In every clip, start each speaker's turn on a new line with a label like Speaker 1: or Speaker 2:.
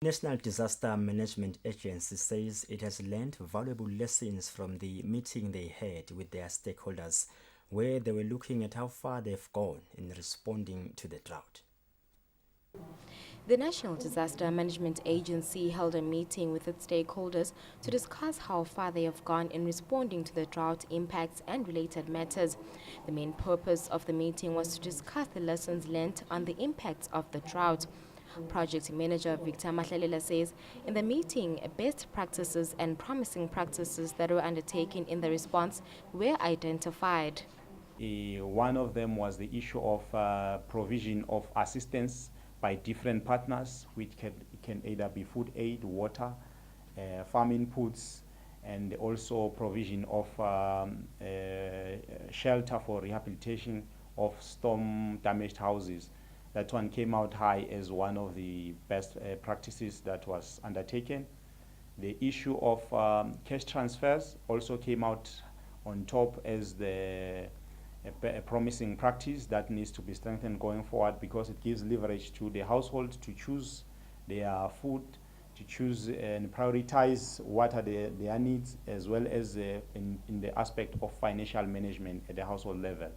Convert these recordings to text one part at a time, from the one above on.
Speaker 1: National Disaster Management Agency says it has learned valuable lessons from the meeting they had with their stakeholders, where they were looking at how far they've gone in responding to the drought.
Speaker 2: The National Disaster Management Agency held a meeting with its stakeholders to discuss how far they have gone in responding to the drought impacts and related matters. The main purpose of the meeting was to discuss the lessons learned on the impacts of the drought. Project Manager Victor Mahlalela says in the meeting, best practices and promising practices that were undertaken in the response were identified.
Speaker 3: One of them was the issue of provision of assistance by different partners, which can either be food aid, water, farm inputs, and also provision of shelter for rehabilitation of storm-damaged houses. That one came out high as one of the best practices that was undertaken. The issue of cash transfers also came out on top as a promising practice that needs to be strengthened going forward, because it gives leverage to the household to choose their food, to choose and prioritize what are their needs, as well as in the aspect of financial management at the household level.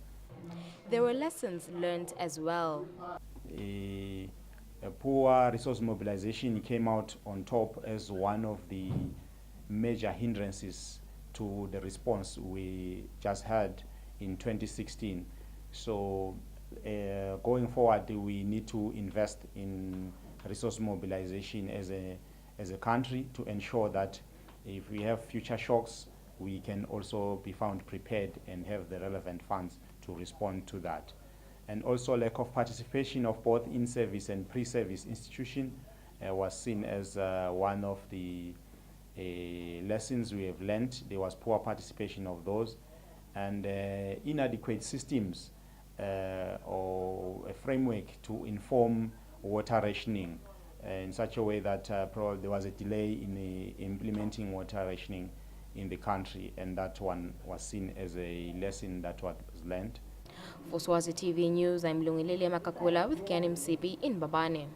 Speaker 2: There were lessons learned as well.
Speaker 3: A poor resource mobilization came out on top as one of the major hindrances to the response we just had in 2016. So going forward, we need to invest in resource mobilization as a country to ensure that if we have future shocks, we can also be found prepared and have the relevant funds to respond to that. And also lack of participation of both in-service and pre-service institutions was seen as one of the lessons we have learned. There was poor participation of those, and inadequate systems or a framework to inform water rationing in such a way that probably there was a delay in implementing water rationing in the country, and that one was seen as a lesson that was learned.
Speaker 2: For Swazi TV News, I'm Lungilele Makakula with KNMCB in Mbabane.